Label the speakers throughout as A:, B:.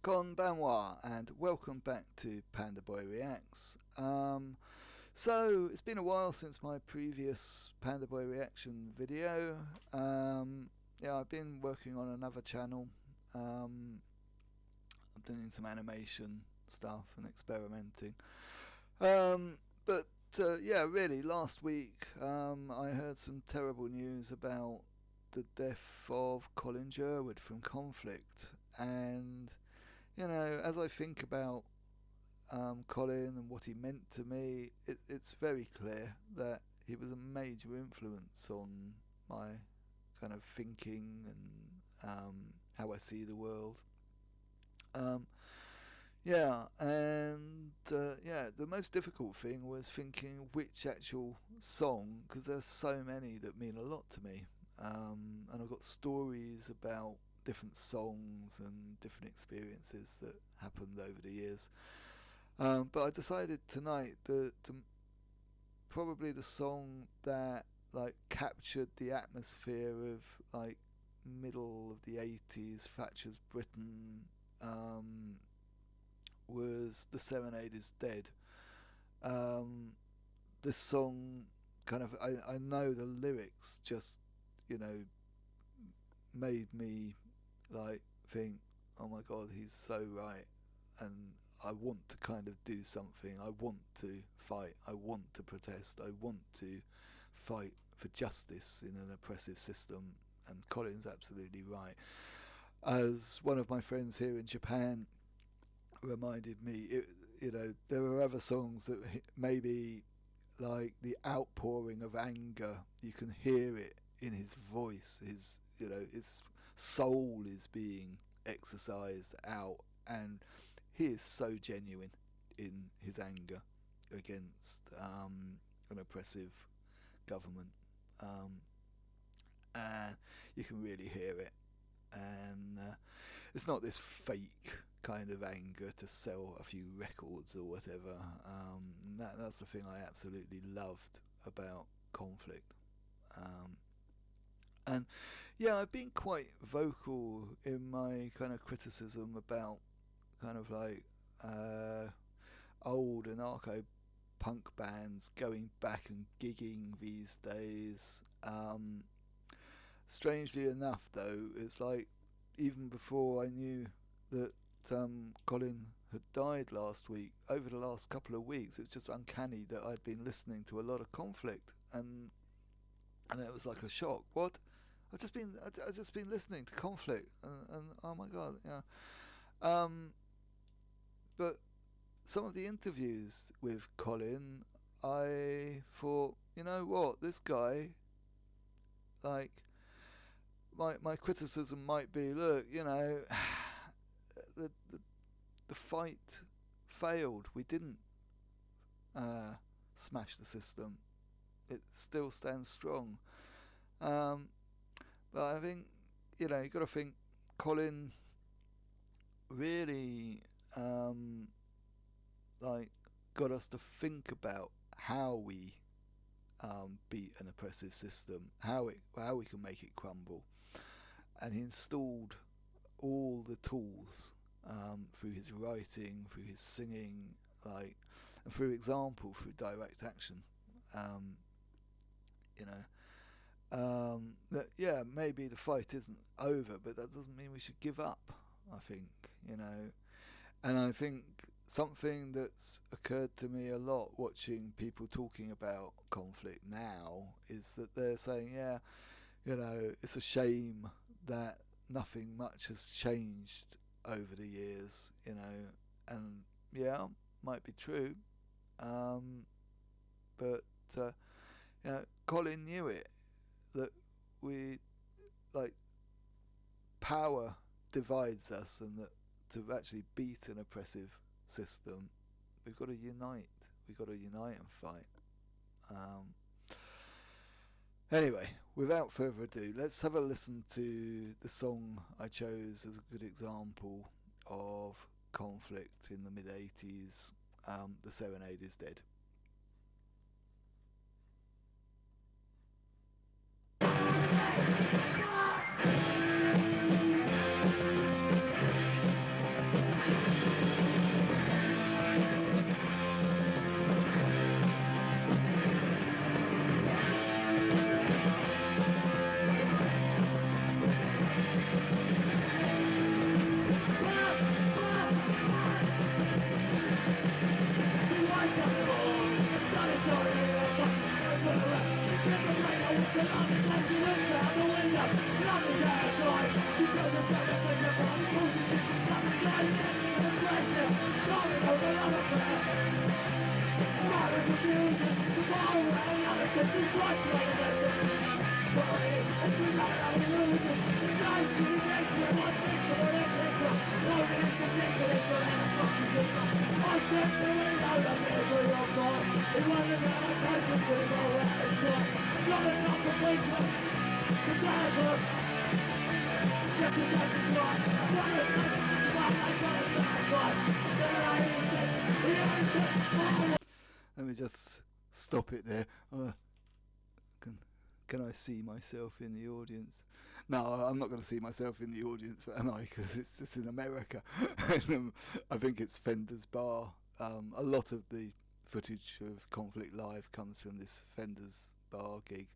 A: Konbanwa, and welcome back to Pandaboy Reacts. So it's been a while since my previous Pandaboy reaction video. I've been working on another channel. I'm doing some animation stuff and experimenting. But really, last week I heard some terrible news about the death of Colin Jerwood from Conflict, and as I think about Colin and what he meant to me, it's very clear that he was a major influence on my kind of thinking and how I see the world. The most difficult thing was thinking which actual song, because there's so many that mean a lot to me, and I've got stories about different songs and different experiences that happened over the years. But I decided tonight that probably the song that captured the atmosphere of middle of the 80s Thatcher's Britain was The Serenade is Dead. This song I know the lyrics just made me think, oh my god, he's so right, and I want to kind of do something. I want to fight. I want to protest. I want to fight for justice in an oppressive system. And Colin's absolutely right. As one of my friends here in Japan reminded me, there are other songs that maybe the outpouring of anger, you can hear it in his voice. His soul is being exercised out, and he is so genuine in his anger against an oppressive government, and you can really hear it. And it's not this fake kind of anger to sell a few records or whatever. That's the thing I absolutely loved about Conflict. And I've been quite vocal in my kind of criticism about kind of old anarcho punk bands going back and gigging these days. Strangely enough, though, it's even before I knew that Colin had died last week, over the last couple of weeks, it's just uncanny that I'd been listening to a lot of Conflict, and it was like a shock. What? I've just been listening to Conflict, and oh my god, yeah. But some of the interviews with Colin, I thought, you know what, this guy, my criticism might be, look, the fight failed. We didn't smash the system. It still stands strong. But I think you got to think Colin really got us to think about how we beat an oppressive system, how we can make it crumble, and he installed all the tools through his writing, through his singing, and through example, through direct action. That maybe the fight isn't over, but that doesn't mean we should give up. I think and I think something that's occurred to me a lot watching people talking about Conflict now is that they're saying, it's a shame that nothing much has changed over the years, and might be true, but Colin knew it, that we power divides us, and that to actually beat an oppressive system, we've got to unite. We've got to unite and fight. Anyway, without further ado, let's have a listen to the song I chose as a good example of Conflict in the mid-80s. The Serenade is Dead. Let me just stop it there. Can, can I see myself in the audience? No, I'm not going to see myself in the audience, am I? Because it's just in America. And, I think it's Fender's Bar. A lot of the footage of Conflict Live comes from this Fender's Bar gig.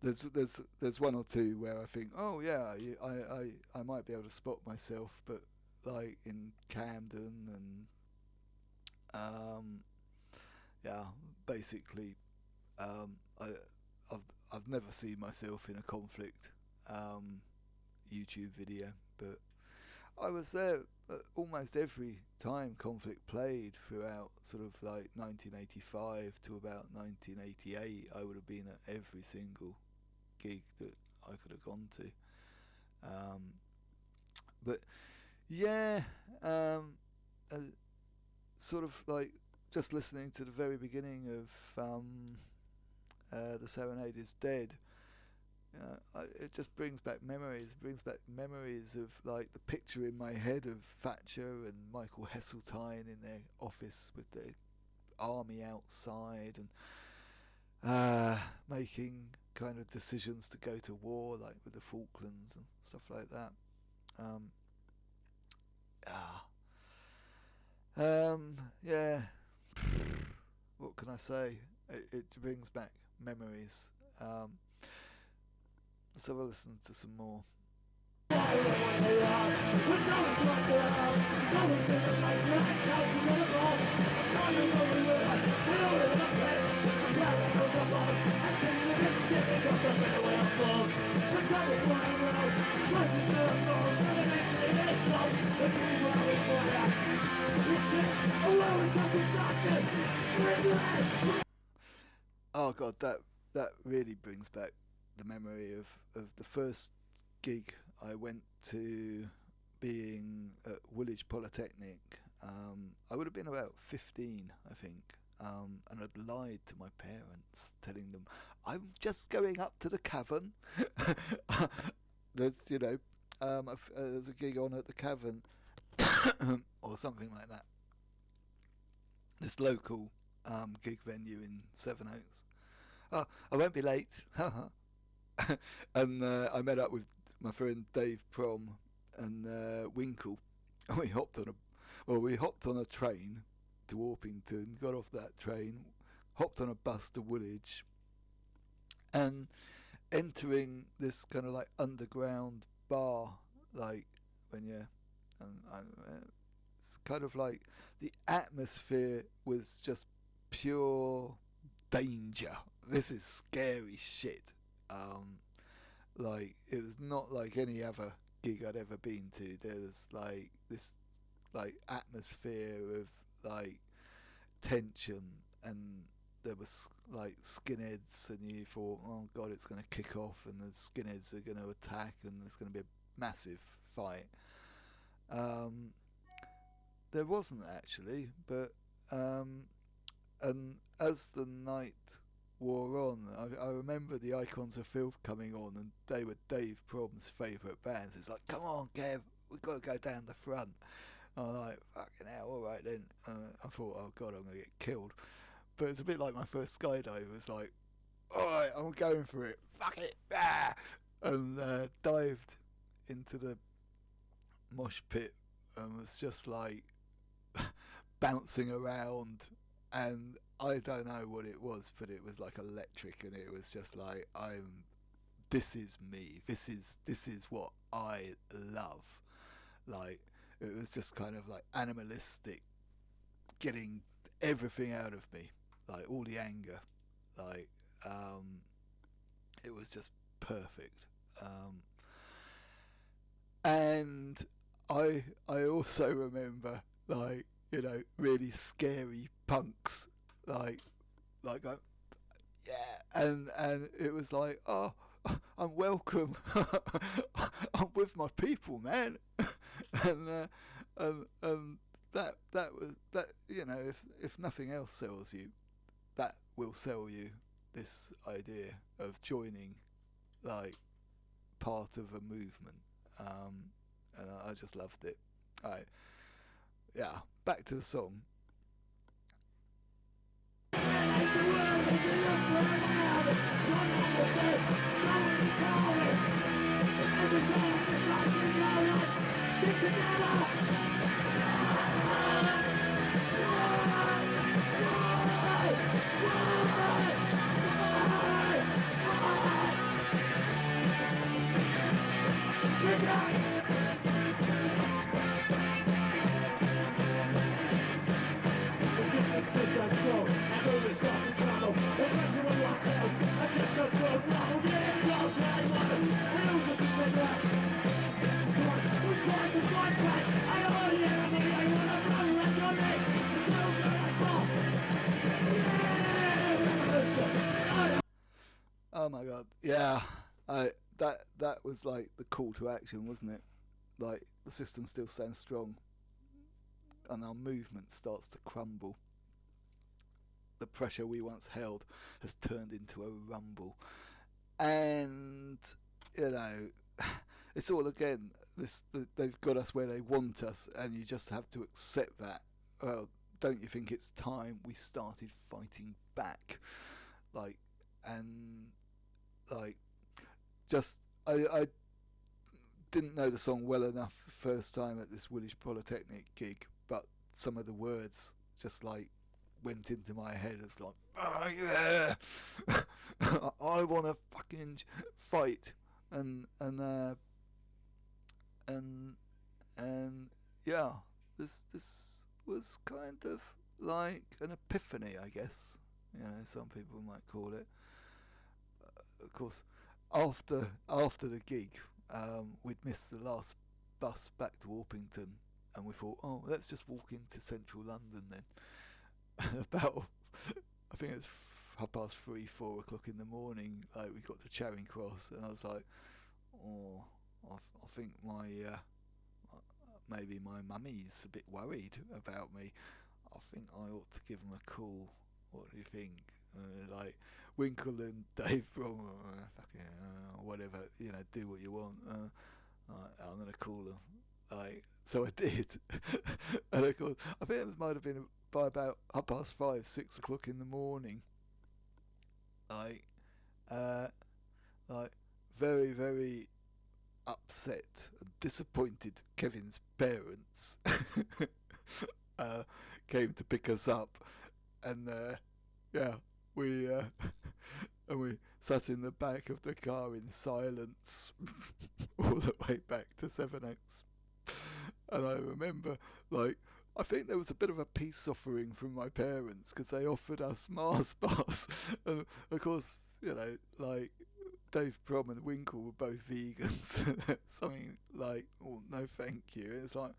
A: There's one or two where I think, oh yeah, I might be able to spot myself, but like in Camden and yeah, basically, I've never seen myself in a Conflict YouTube video, but I was there almost every time Conflict played throughout sort of like 1985 to about 1988. I would have been at every single gig that I could have gone to. But yeah, sort of like just listening to the very beginning of the Serenade is Dead. It just brings back memories. Of like the picture in my head of Thatcher and Michael Heseltine in their office with their army outside and making kind of decisions to go to war, like with the Falklands and stuff like that. Yeah. What can I say? It brings back memories. Let's have a listen to some more. Oh god, that really brings back the memory of the first gig I went to, being at Woolwich Polytechnic. I would have been about 15, I think, and I'd lied to my parents, telling them I'm just going up to the Cavern. There's there's a gig on at the Cavern or something like that. This local gig venue in Sevenoaks. Oh, I won't be late. And I met up with my friend Dave Prom and Winkle, and we hopped on a train to Orpington, got off that train, hopped on a bus to Woolwich, and entering this kind of like underground bar, like when you're, it's kind of like the atmosphere was just pure danger. This is scary shit. Like it was not like any other gig I'd ever been to. There was like this like atmosphere of like tension, and there was like skinheads, and you thought, oh god, it's going to kick off and the skinheads are going to attack and there's going to be a massive fight. There wasn't actually, but and as the night wore on, I remember the Icons of Filth coming on, and they were Dave Prob's favourite bands. It's like, come on, Kev, we've got to go down the front. I'm like, fucking hell, all right then. I thought, oh god, I'm going to get killed. But it's a bit like my first skydive. It's like, all right, I'm going for it. Fuck it, ah! And dived into the mosh pit and was just like bouncing around, and I don't know what it was, but it was like electric, and it was just like, this is me, this is what I love. Like it was just kind of like animalistic, getting everything out of me, like all the anger, like it was just perfect. And I also remember, like, you know, really scary punks, like yeah, and it was like, oh, I'm welcome. I'm with my people, man. and that was that. You know, if nothing else sells you, that will sell you. this idea of joining like part of a movement, and I just loved it. Alright, yeah, back to the song. Oh my god, yeah, that was like the call to action, wasn't it? Like the system still stands strong, and our movement starts to crumble. The pressure we once held has turned into a rumble, and you know, it's all again. They've got us where they want us, and you just have to accept that. Well, don't you think it's time we started fighting back? Like, and like, just I didn't know the song well enough first time at this Woolwich Polytechnic gig, but some of the words just like went into my head as like, oh yeah, I want to fucking fight, and yeah, this was kind of like an epiphany, I guess. You know, some people might call it. Of course, after the gig, we'd missed the last bus back to Orpington, and we thought, oh, let's just walk into central London then. About, I think it's 3:30, 4 o'clock in the morning. Like we got to Charing Cross, and I was like, oh, I think maybe my mummy's a bit worried about me. I think I ought to give them a call. What do you think? Like Winkle and Dave from whatever, you know, do what you want. I'm gonna call them. Like, so I did, and of course, I think it might have been by about 5:30, 6 o'clock in the morning. Like, like very, very upset and disappointed. Kevin's parents came to pick us up, and yeah, we and we sat in the back of the car in silence all the way back to Sevenoaks. And I remember, like, I think there was a bit of a peace offering from my parents because they offered us Mars bars, and of course, you know, like Dave Brom and Winkle were both vegans. Something like, oh no, thank you. It's like,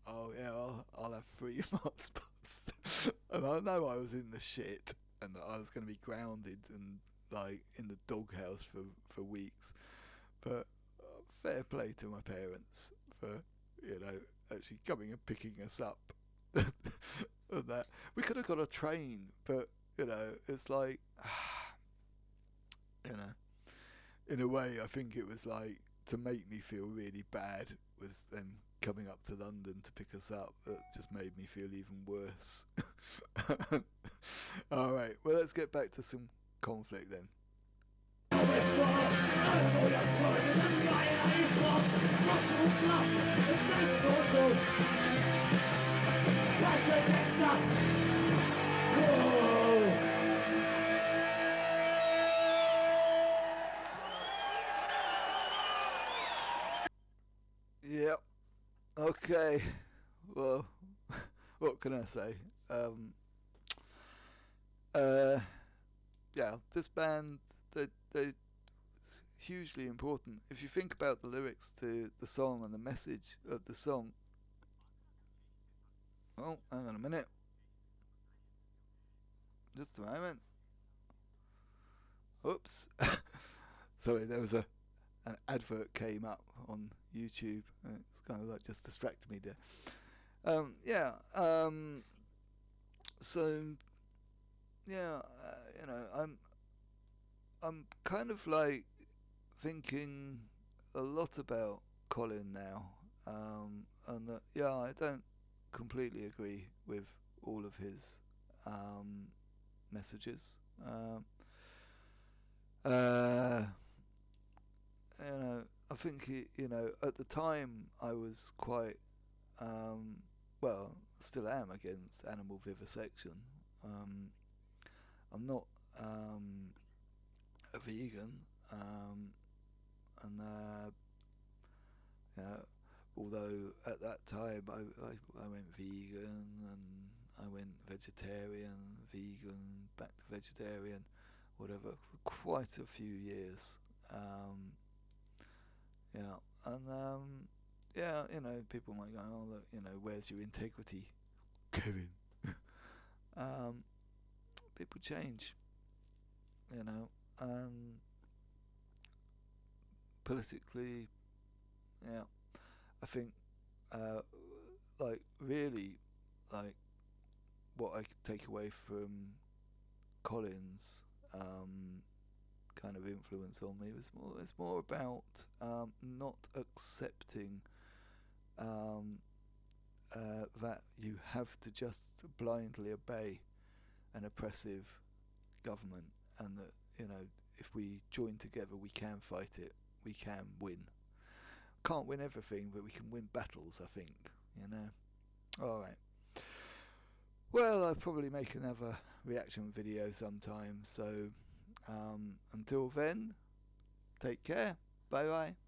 A: oh yeah, I'll have 3 Mars bars, and I know I was in the shit, and that I was going to be grounded and like in the doghouse for weeks. But fair play to my parents for, you know, actually coming and picking us up. And that we could have got a train, but you know, it's like, you know, in a way, I think it was like to make me feel really bad was them coming up to London to pick us up. That just made me feel even worse. All right, well, let's get back to some conflict then. Yep. Okay. Well, what can I say? Yeah, this band, they hugely important. If you think about the lyrics to the song and the message of the song. Oh, hang on a minute. Just a moment. Oops. Sorry, there was an advert came up on YouTube. It's kind of like just distracted me there. Yeah. So, yeah, you know, I'm kind of like thinking a lot about Colin now, and that yeah, I don't completely agree with all of his um, messages. Uh, you know, I think you know, at the time I was quite um, well, still am against animal vivisection. Um, I'm not a vegan, um, and yeah, although at that time I went vegan and I went vegetarian, vegan, back to vegetarian, whatever, for quite a few years. Um, yeah, and yeah, you know, people might go, oh, look, you know, where's your integrity, Kevin? um, People change, you know, and politically, yeah, I think, uh, like, really, like, what I could take away from Colin's kind of influence on me was more. It's more about not accepting um, that you have to just blindly obey an oppressive government, and that you know if we join together, we can fight it. We can win. Can't win everything, but we can win battles. I think you know. All right. Well, I'll probably make another reaction video sometime. So until then, take care. Bye bye.